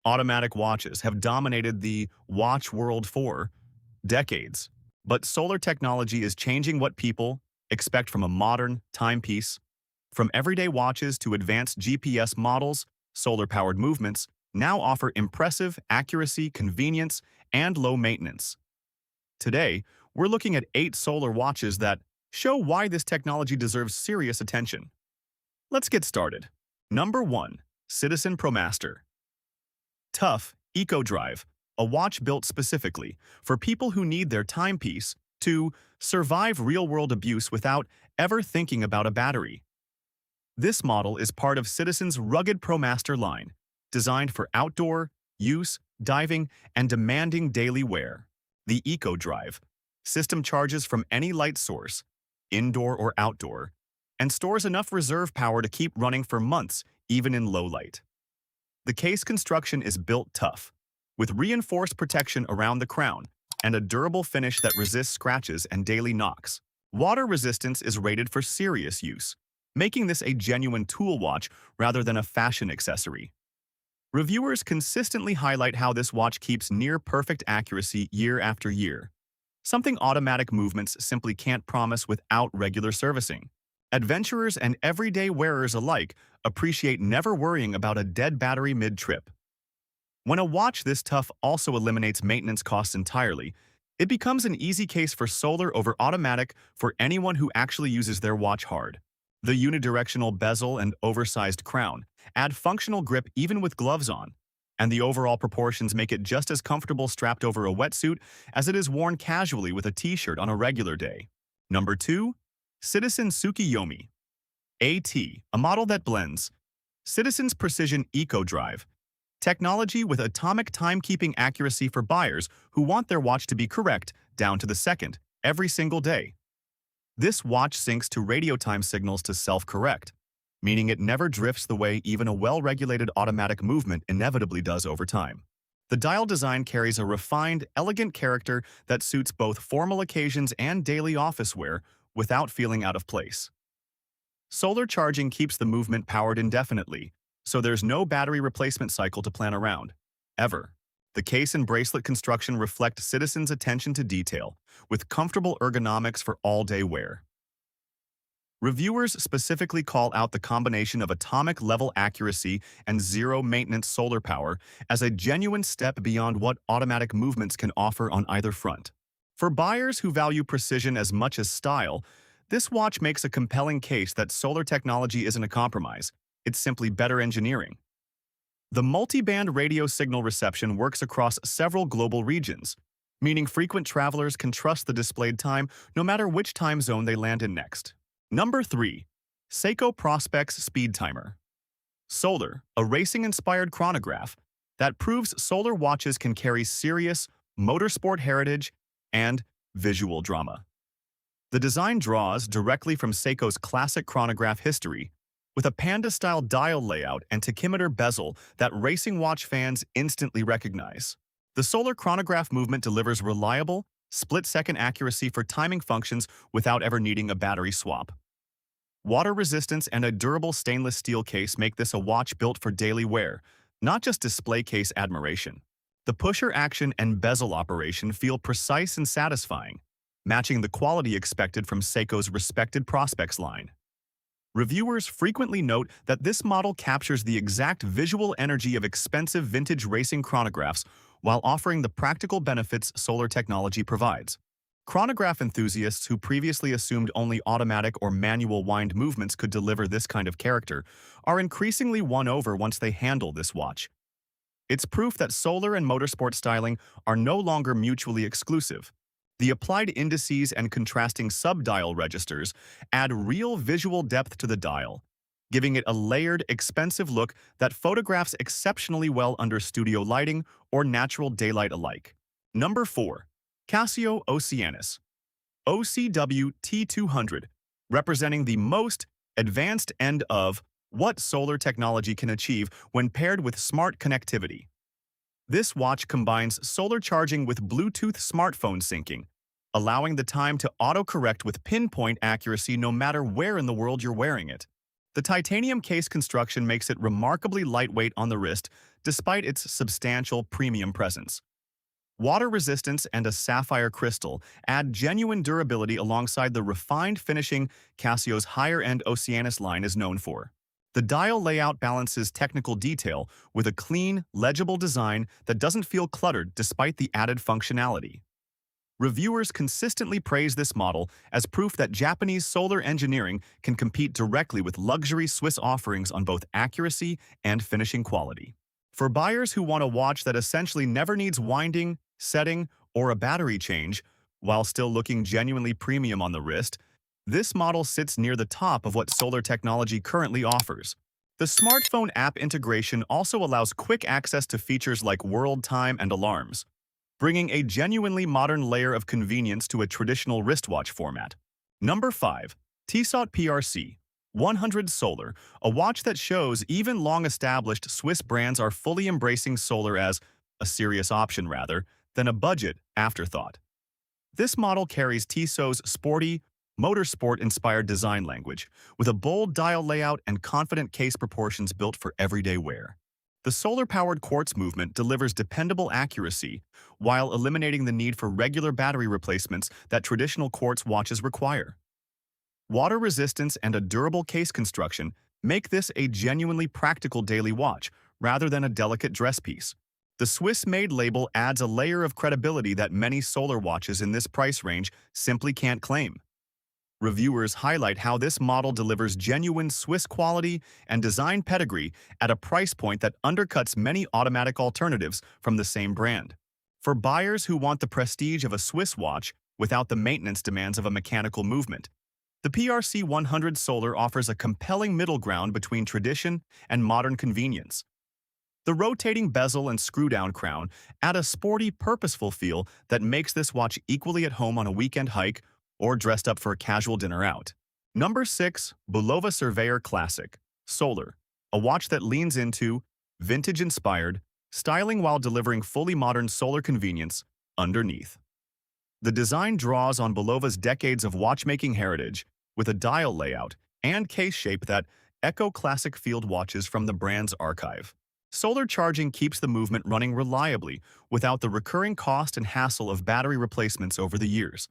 Automatic watches have dominated the watch world for decades, but solar technology is changing what people expect from a modern timepiece. From everyday watches to advanced GPS models, solar-powered movements now offer impressive accuracy, convenience, and low maintenance. Today, we're looking at 8 solar watches that show why this technology deserves serious attention. Let's get started. Number 1. Citizen Promaster. Tough Eco Drive, a watch built specifically for people who need their timepiece to survive real-world abuse without ever thinking about a battery. This model is part of Citizen's rugged Promaster line, designed for outdoor use, diving, and demanding daily wear. The Eco Drive system charges from any light source, indoor or outdoor, and stores enough reserve power to keep running for months, even in low light. The case construction is built tough, with reinforced protection around the crown and a durable finish that resists scratches and daily knocks. Water resistance is rated for serious use, making this a genuine tool watch rather than a fashion accessory. Reviewers consistently highlight how this watch keeps near-perfect accuracy year after year, something automatic movements simply can't promise without regular servicing. Adventurers and everyday wearers alike appreciate never worrying about a dead battery mid-trip. When a watch this tough also eliminates maintenance costs entirely, it becomes an easy case for solar over automatic for anyone who actually uses their watch hard. The unidirectional bezel and oversized crown add functional grip even with gloves on, and the overall proportions make it just as comfortable strapped over a wetsuit as it is worn casually with a t-shirt on a regular day. Number 2. Citizen Tsuki-yomi A-T, a model that blends Citizen's precision Eco Drive technology with atomic timekeeping accuracy for buyers who want their watch to be correct down to the second every single day. This watch syncs to radio time signals to self-correct, meaning it never drifts the way even a well-regulated automatic movement inevitably does over time. The dial design carries a refined, elegant character that suits both formal occasions and daily office wear without feeling out of place. Solar charging keeps the movement powered indefinitely, so there's no battery replacement cycle to plan around, ever. The case and bracelet construction reflect Citizen's attention to detail, with comfortable ergonomics for all-day wear. Reviewers specifically call out the combination of atomic-level accuracy and zero-maintenance solar power as a genuine step beyond what automatic movements can offer on either front. For buyers who value precision as much as style, this watch makes a compelling case that solar technology isn't a compromise, it's simply better engineering. The multi-band radio signal reception works across several global regions, meaning frequent travelers can trust the displayed time no matter which time zone they land in next. Number 3. Seiko Prospex Speedtimer. Solar, a racing-inspired chronograph that proves solar watches can carry serious motorsport heritage and visual drama. The design draws directly from Seiko's classic chronograph history, with a panda-style dial layout and tachymeter bezel that racing watch fans instantly recognize. The solar chronograph movement delivers reliable, split-second accuracy for timing functions without ever needing a battery swap. Water resistance and a durable stainless steel case make this a watch built for daily wear, not just display case admiration. The pusher action and bezel operation feel precise and satisfying, matching the quality expected from Seiko's respected Prospex line. Reviewers frequently note that this model captures the exact visual energy of expensive vintage racing chronographs while offering the practical benefits solar technology provides. Chronograph enthusiasts who previously assumed only automatic or manual wind movements could deliver this kind of character are increasingly won over once they handle this watch. It's proof that solar and motorsport styling are no longer mutually exclusive. The applied indices and contrasting sub-dial registers add real visual depth to the dial, giving it a layered, expensive look that photographs exceptionally well under studio lighting or natural daylight alike. Number 4. Casio Oceanus OCW T200, representing the most advanced end of what solar technology can achieve when paired with smart connectivity. This watch combines solar charging with Bluetooth smartphone syncing, allowing the time to auto-correct with pinpoint accuracy no matter where in the world you're wearing it. The titanium case construction makes it remarkably lightweight on the wrist, despite its substantial premium presence. Water resistance and a sapphire crystal add genuine durability alongside the refined finishing Casio's higher-end Oceanus line is known for. The dial layout balances technical detail with a clean, legible design that doesn't feel cluttered despite the added functionality. Reviewers consistently praise this model as proof that Japanese solar engineering can compete directly with luxury Swiss offerings on both accuracy and finishing quality. For buyers who want a watch that essentially never needs winding, setting, or a battery change, while still looking genuinely premium on the wrist, this model sits near the top of what solar technology currently offers. The smartphone app integration also allows quick access to features like world time and alarms, bringing a genuinely modern layer of convenience to a traditional wristwatch format. Number 5. Tissot PRC 100 Solar, a watch that shows even long-established Swiss brands are fully embracing solar as a serious option rather than a budget afterthought. This model carries Tissot's sporty, motorsport-inspired design language, with a bold dial layout and confident case proportions built for everyday wear. The solar-powered quartz movement delivers dependable accuracy while eliminating the need for regular battery replacements that traditional quartz watches require. Water resistance and a durable case construction make this a genuinely practical daily watch rather than a delicate dress piece. The Swiss-made label adds a layer of credibility that many solar watches in this price range simply can't claim. Reviewers highlight how this model delivers genuine Swiss quality and design pedigree at a price point that undercuts many automatic alternatives from the same brand. For buyers who want the prestige of a Swiss watch without the maintenance demands of a mechanical movement, the PRC 100 Solar offers a compelling middle ground between tradition and modern convenience. The rotating bezel and screw-down crown add a sporty, purposeful feel that makes this watch equally at home on a weekend hike or dressed up for a casual dinner out. Number 6. Bulova Surveyor Classic Solar, a watch that leans into vintage-inspired styling while delivering fully modern solar convenience underneath. The design draws on Bulova's decades of watchmaking heritage with a dial layout and case shape that echo classic field watches from the brand's archive. Solar charging keeps the movement running reliably without the recurring cost and hassle of battery replacements over the years.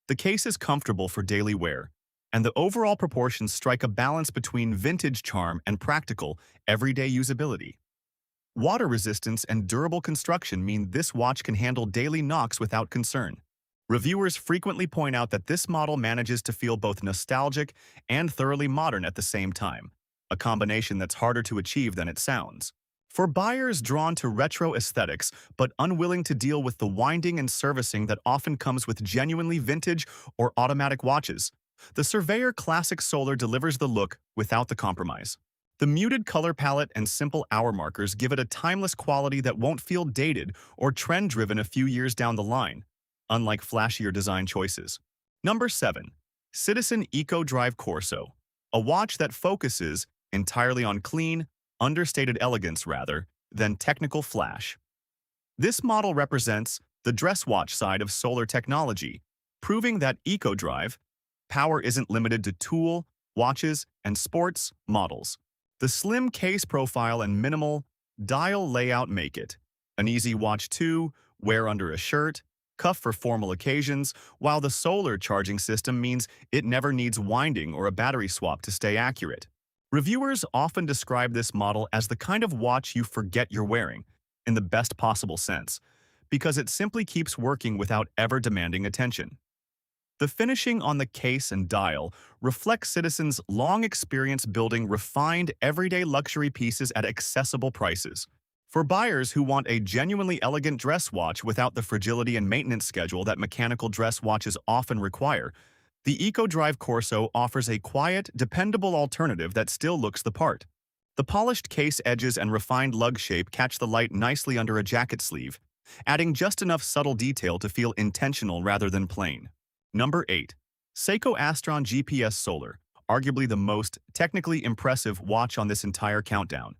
The case is comfortable for daily wear, and the overall proportions strike a balance between vintage charm and practical, everyday usability. Water resistance and durable construction mean this watch can handle daily knocks without concern. Reviewers frequently point out that this model manages to feel both nostalgic and thoroughly modern at the same time, a combination that's harder to achieve than it sounds. For buyers drawn to retro aesthetics but unwilling to deal with the winding and servicing that often comes with genuinely vintage or automatic watches, the Surveyor Classic Solar delivers the look without the compromise. The muted color palette and simple hour markers give it a timeless quality that won't feel dated or trend-driven a few years down the line, unlike flashier design choices. Number 7. Citizen Eco Drive Corso, a watch that focuses entirely on clean, understated elegance rather than technical flash. This model represents the dress watch side of solar technology, proving that eco-drive power isn't limited to tool, watches, and sports models. The slim case profile and minimal dial layout make it an easy watch to wear under a shirt, cuff for formal occasions, while the solar charging system means it never needs winding or a battery swap to stay accurate. Reviewers often describe this model as the kind of watch you forget you're wearing, in the best possible sense, because it simply keeps working without ever demanding attention. The finishing on the case and dial reflects Citizen's long experience building refined, everyday luxury pieces at accessible prices. For buyers who want a genuinely elegant dress watch without the fragility and maintenance schedule that mechanical dress watches often require, the EcoDrive Corso offers a quiet, dependable alternative that still looks the part. The polished case edges and refined lug shape catch the light nicely under a jacket sleeve, adding just enough subtle detail to feel intentional rather than plain. Number 8. Seiko Astron GPS Solar, arguably the most technically impressive watch on this entire countdown.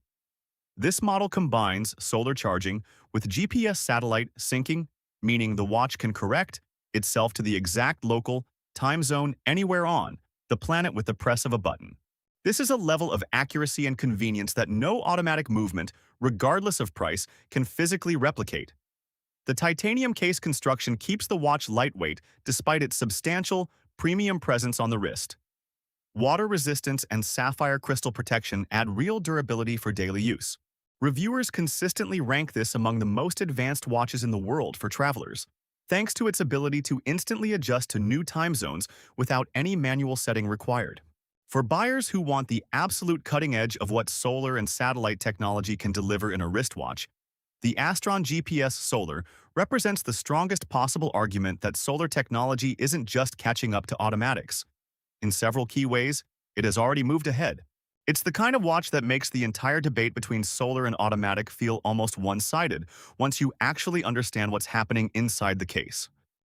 This model combines solar charging with GPS satellite syncing, meaning the watch can correct itself to the exact local time zone anywhere on the planet with the press of a button. This is a level of accuracy and convenience that no automatic movement, regardless of price, can physically replicate. The titanium case construction keeps the watch lightweight despite its substantial, premium presence on the wrist. Water resistance and sapphire crystal protection add real durability for daily use. Reviewers consistently rank this among the most advanced watches in the world for travelers, thanks to its ability to instantly adjust to new time zones without any manual setting required. For buyers who want the absolute cutting edge of what solar and satellite technology can deliver in a wristwatch, the Astron GPS Solar represents the strongest possible argument that solar technology isn't just catching up to automatics. In several key ways, it has already moved ahead. It's the kind of watch that makes the entire debate between solar and automatic feel almost one-sided once you actually understand what's happening inside the case.